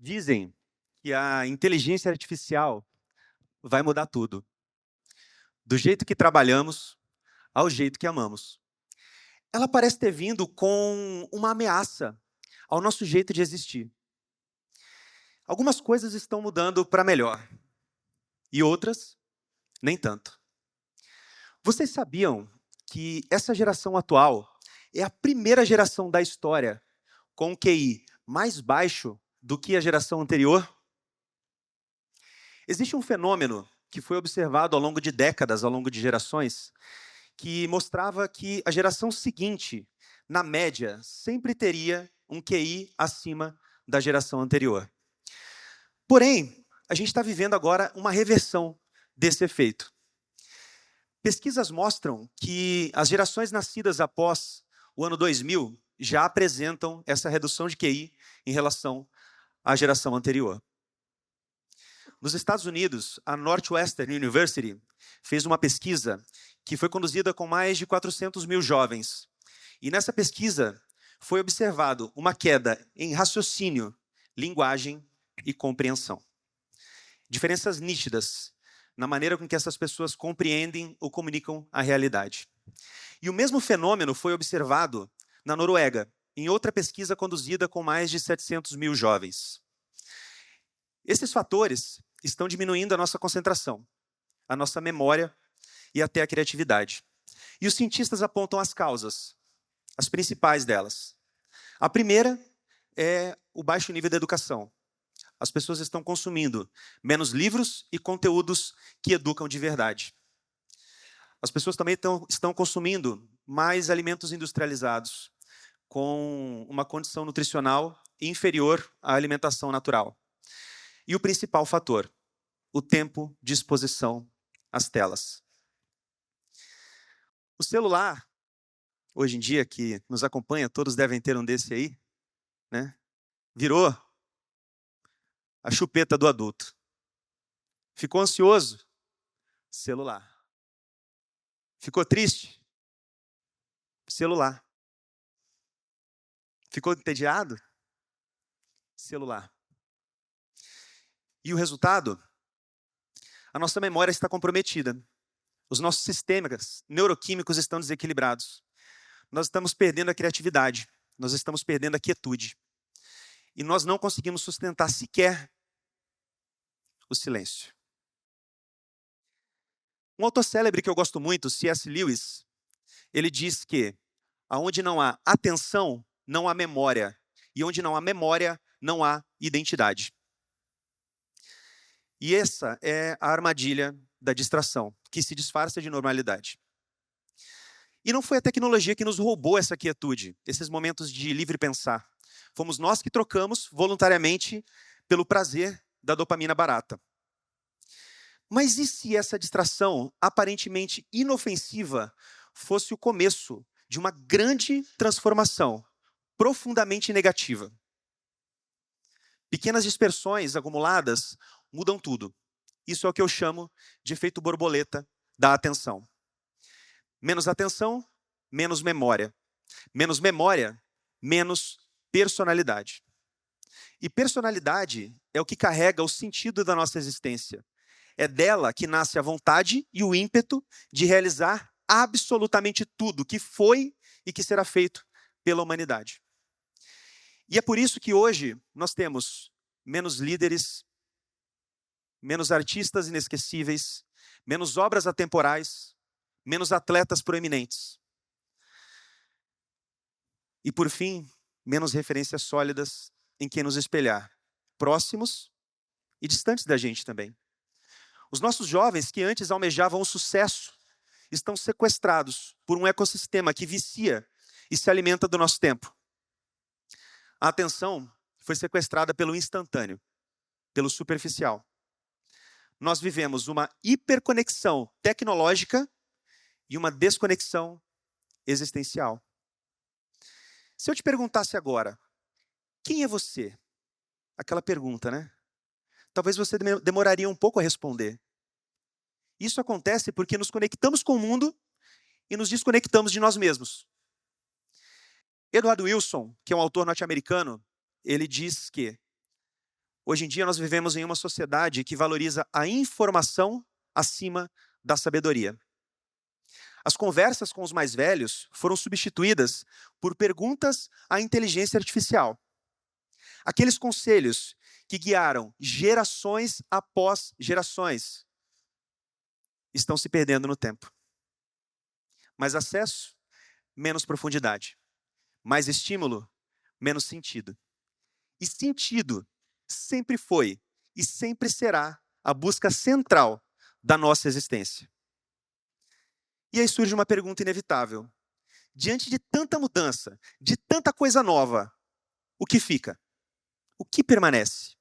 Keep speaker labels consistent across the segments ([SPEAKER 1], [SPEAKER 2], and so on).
[SPEAKER 1] Dizem que a inteligência artificial vai mudar tudo, do jeito que trabalhamos ao jeito que amamos. Ela parece ter vindo com uma ameaça ao nosso jeito de existir. Algumas coisas estão mudando para melhor e outras nem tanto. Vocês sabiam que essa geração atual é a primeira geração da história com um QI mais baixo do que a geração anterior? Existe um fenômeno que foi observado ao longo de décadas, ao longo de gerações, que mostrava que a geração seguinte, na média, sempre teria um QI acima da geração anterior. Porém, a gente está vivendo agora uma reversão desse efeito. Pesquisas mostram que as gerações nascidas após o ano 2000 já apresentam essa redução de QI em relação à geração anterior. Nos Estados Unidos, a Northwestern University fez uma pesquisa que foi conduzida com mais de 400 mil jovens. E nessa pesquisa foi observado uma queda em raciocínio, linguagem e compreensão. Diferenças nítidas na maneira com que essas pessoas compreendem ou comunicam a realidade. E o mesmo fenômeno foi observado na Noruega, em outra pesquisa conduzida com mais de 700 mil jovens. Esses fatores estão diminuindo a nossa concentração, a nossa memória e até a criatividade. E os cientistas apontam as causas, as principais delas. A primeira é o baixo nível da educação. As pessoas estão consumindo menos livros e conteúdos que educam de verdade. As pessoas também estão consumindo mais alimentos industrializados, com uma condição nutricional inferior à alimentação natural. E o principal fator, o tempo de exposição às telas. O celular, hoje em dia, que nos acompanha, todos devem ter um desse aí, né? Virou a chupeta do adulto. Ficou ansioso? Celular. Ficou triste? Celular. Ficou entediado? Celular. E o resultado? A nossa memória está comprometida. Os nossos sistemas neuroquímicos estão desequilibrados. Nós estamos perdendo a criatividade. Nós estamos perdendo a quietude. E nós não conseguimos sustentar sequer o silêncio. Um autor célebre que eu gosto muito, C.S. Lewis, ele diz que aonde não há atenção, não há memória. E onde não há memória, não há identidade. E essa é a armadilha da distração, que se disfarça de normalidade. E não foi a tecnologia que nos roubou essa quietude, esses momentos de livre pensar. Fomos nós que trocamos voluntariamente pelo prazer da dopamina barata. Mas e se essa distração, aparentemente inofensiva, fosse o começo de uma grande transformação, profundamente negativa? Pequenas dispersões acumuladas mudam tudo. Isso é o que eu chamo de efeito borboleta da atenção. Menos atenção, menos memória. Menos memória, menos personalidade. E personalidade é o que carrega o sentido da nossa existência. É dela que nasce a vontade e o ímpeto de realizar absolutamente tudo que foi e que será feito pela humanidade. E é por isso que hoje nós temos menos líderes, menos artistas inesquecíveis, menos obras atemporais, menos atletas proeminentes. E, por fim, menos referências sólidas em quem nos espelhar, próximos e distantes da gente também. Os nossos jovens que antes almejavam o sucesso estão sequestrados por um ecossistema que vicia e se alimenta do nosso tempo. A atenção foi sequestrada pelo instantâneo, pelo superficial. Nós vivemos uma hiperconexão tecnológica e uma desconexão existencial. Se eu te perguntasse agora, quem é você? Aquela pergunta, né? Talvez você demoraria um pouco a responder. Isso acontece porque nos conectamos com o mundo e nos desconectamos de nós mesmos. Edward Wilson, que é um autor norte-americano, ele diz que Hoje em dia nós vivemos em uma sociedade que valoriza a informação acima da sabedoria. As conversas com os mais velhos foram substituídas por perguntas à inteligência artificial. Aqueles conselhos que guiaram gerações após gerações estão se perdendo no tempo. Mais acesso, menos profundidade. Mais estímulo, menos sentido. E sentido sempre foi e sempre será a busca central da nossa existência. E aí surge uma pergunta inevitável. Diante de tanta mudança, de tanta coisa nova, o que fica? O que permanece?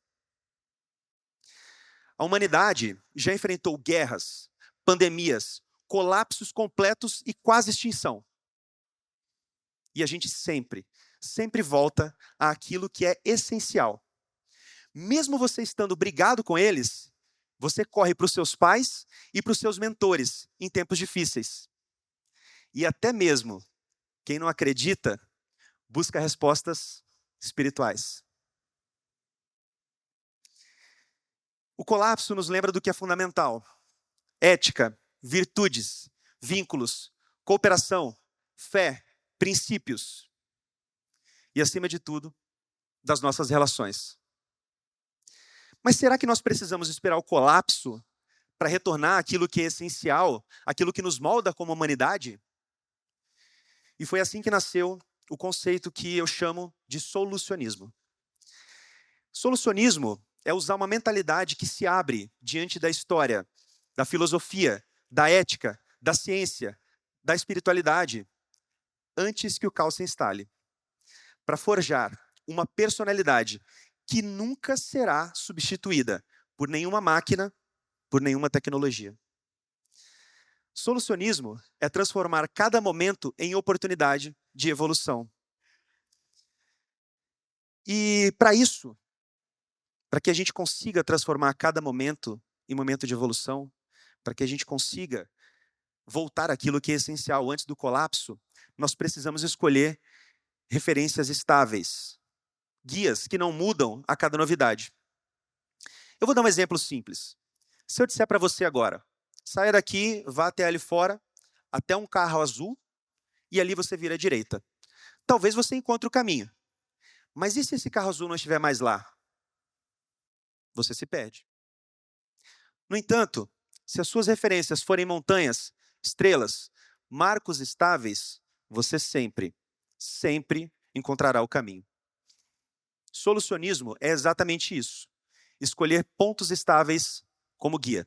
[SPEAKER 1] A humanidade já enfrentou guerras, pandemias, colapsos completos e quase extinção. E a gente sempre volta àquilo que é essencial. Mesmo você estando brigado com eles, você corre para os seus pais e para os seus mentores em tempos difíceis. E até mesmo quem não acredita busca respostas espirituais. O colapso nos lembra do que é fundamental: ética, virtudes, vínculos, cooperação, fé, princípios. E, acima de tudo, das nossas relações. Mas será que nós precisamos esperar o colapso para retornar àquilo que é essencial, aquilo que nos molda como humanidade? E foi assim que nasceu o conceito que eu chamo de solucionismo. Solucionismo é usar uma mentalidade que se abre diante da história, da filosofia, da ética, da ciência, da espiritualidade, antes que o caos se instale, para forjar uma personalidade que nunca será substituída por nenhuma máquina, por nenhuma tecnologia. Solucionismo é transformar cada momento em oportunidade de evolução. E para isso, para que a gente consiga transformar cada momento em momento de evolução, para que a gente consiga voltar àquilo que é essencial antes do colapso, nós precisamos escolher referências estáveis, guias que não mudam a cada novidade. Eu vou dar um exemplo simples. Se eu disser para você agora, saia daqui, vá até ali fora, até um carro azul, e ali você vira à direita. Talvez você encontre o caminho. Mas e se esse carro azul não estiver mais lá? Você se perde. No entanto, se as suas referências forem montanhas, estrelas, marcos estáveis, você sempre encontrará o caminho. Solucionismo é exatamente isso. Escolher pontos estáveis como guia.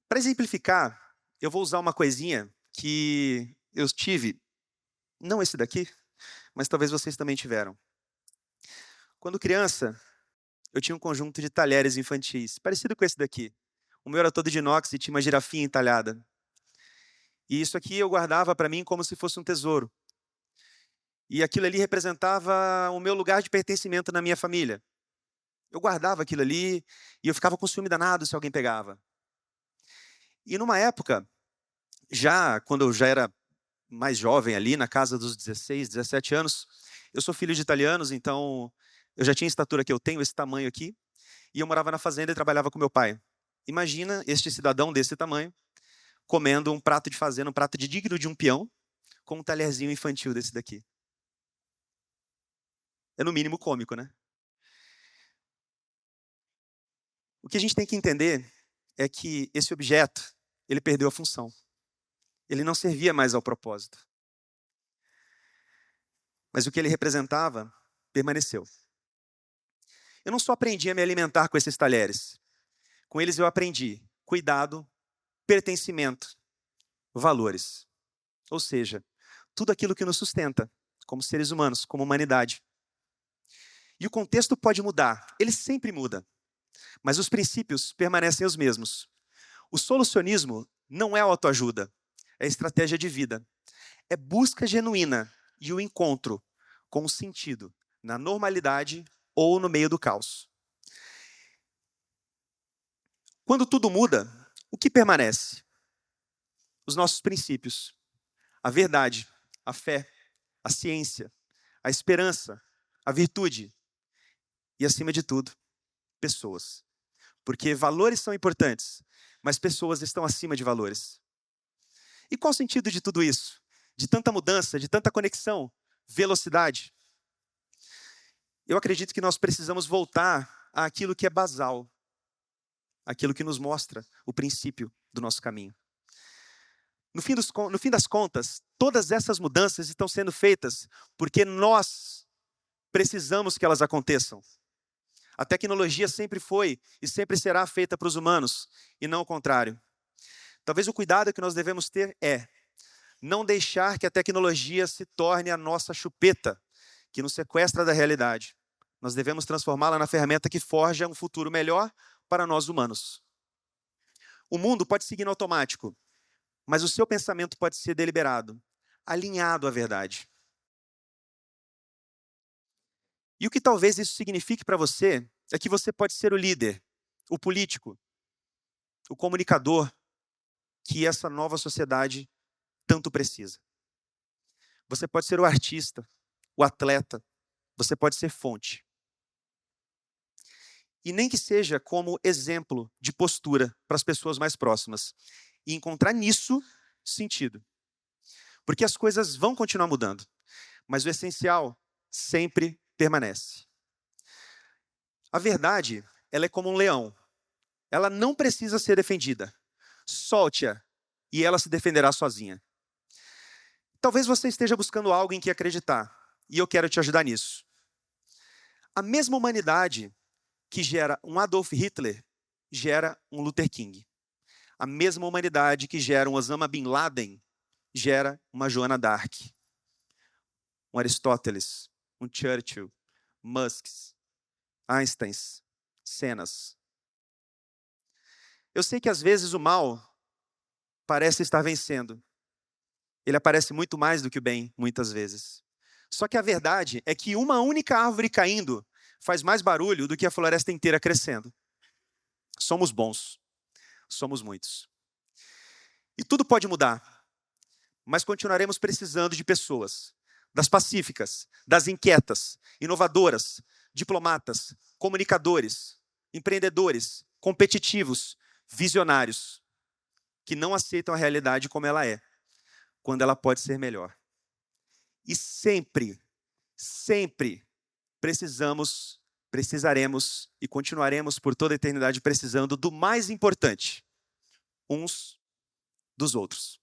[SPEAKER 1] Para exemplificar, eu vou usar uma coisinha que eu tive, não esse daqui, mas talvez vocês também tiveram. Quando criança, eu tinha um conjunto de talheres infantis, parecido com esse daqui. O meu era todo de inox e tinha uma girafinha entalhada. E isso aqui eu guardava para mim como se fosse um tesouro. E aquilo ali representava o meu lugar de pertencimento na minha família. Eu guardava aquilo ali e eu ficava com ciúme danado se alguém pegava. E numa época, quando eu já era mais jovem ali, na casa dos 16, 17 anos, eu sou filho de italianos, então eu já tinha a estatura que eu tenho, esse tamanho aqui, e eu morava na fazenda e trabalhava com meu pai. Imagina este cidadão desse tamanho, comendo um prato de fazenda, um prato digno de um peão, com um talherzinho infantil desse daqui. É no mínimo cômico, né? O que a gente tem que entender é que esse objeto, ele perdeu a função. Ele não servia mais ao propósito. Mas o que ele representava, permaneceu. Eu não só aprendi a me alimentar com esses talheres. Com eles eu aprendi cuidado, pertencimento, valores. Ou seja, tudo aquilo que nos sustenta, como seres humanos, como humanidade. E o contexto pode mudar, ele sempre muda. Mas os princípios permanecem os mesmos. O solucionismo não é autoajuda, é estratégia de vida. É busca genuína e o encontro com o sentido na normalidade ou no meio do caos. Quando tudo muda, o que permanece? Os nossos princípios. A verdade, a fé, a ciência, a esperança, a virtude e, acima de tudo, pessoas. Porque valores são importantes, mas pessoas estão acima de valores. E qual o sentido de tudo isso? De tanta mudança, de tanta conexão, velocidade? Eu acredito que nós precisamos voltar àquilo que é basal, aquilo que nos mostra o princípio do nosso caminho. No fim das contas, todas essas mudanças estão sendo feitas porque nós precisamos que elas aconteçam. A tecnologia sempre foi e sempre será feita para os humanos, e não o contrário. Talvez o cuidado que nós devemos ter é não deixar que a tecnologia se torne a nossa chupeta, que nos sequestra da realidade. Nós devemos transformá-la na ferramenta que forja um futuro melhor para nós humanos. O mundo pode seguir no automático, mas o seu pensamento pode ser deliberado, alinhado à verdade. E o que talvez isso signifique para você é que você pode ser o líder, o político, o comunicador que essa nova sociedade tanto precisa. Você pode ser o artista, o atleta, você pode ser fonte. E nem que seja como exemplo de postura para as pessoas mais próximas. E encontrar nisso sentido. Porque as coisas vão continuar mudando, mas o essencial sempre permanece. A verdade, ela é como um leão. Ela não precisa ser defendida. Solte-a e ela se defenderá sozinha. Talvez você esteja buscando algo em que acreditar, e eu quero te ajudar nisso. A mesma humanidade que gera um Adolf Hitler, gera um Luther King. A mesma humanidade que gera um Osama Bin Laden, gera uma Joana d'Arc. Um Aristóteles, um Churchill, Musks, Einsteins, Senas. Eu sei que às vezes o mal parece estar vencendo. Ele aparece muito mais do que o bem, muitas vezes. Só que a verdade é que uma única árvore caindo faz mais barulho do que a floresta inteira crescendo. Somos bons. Somos muitos. E tudo pode mudar, mas continuaremos precisando de pessoas. Das pacíficas, das inquietas, inovadoras, diplomatas, comunicadores, empreendedores, competitivos, visionários, que não aceitam a realidade como ela é, quando ela pode ser melhor. E sempre precisaremos e continuaremos por toda a eternidade precisando do mais importante, uns dos outros.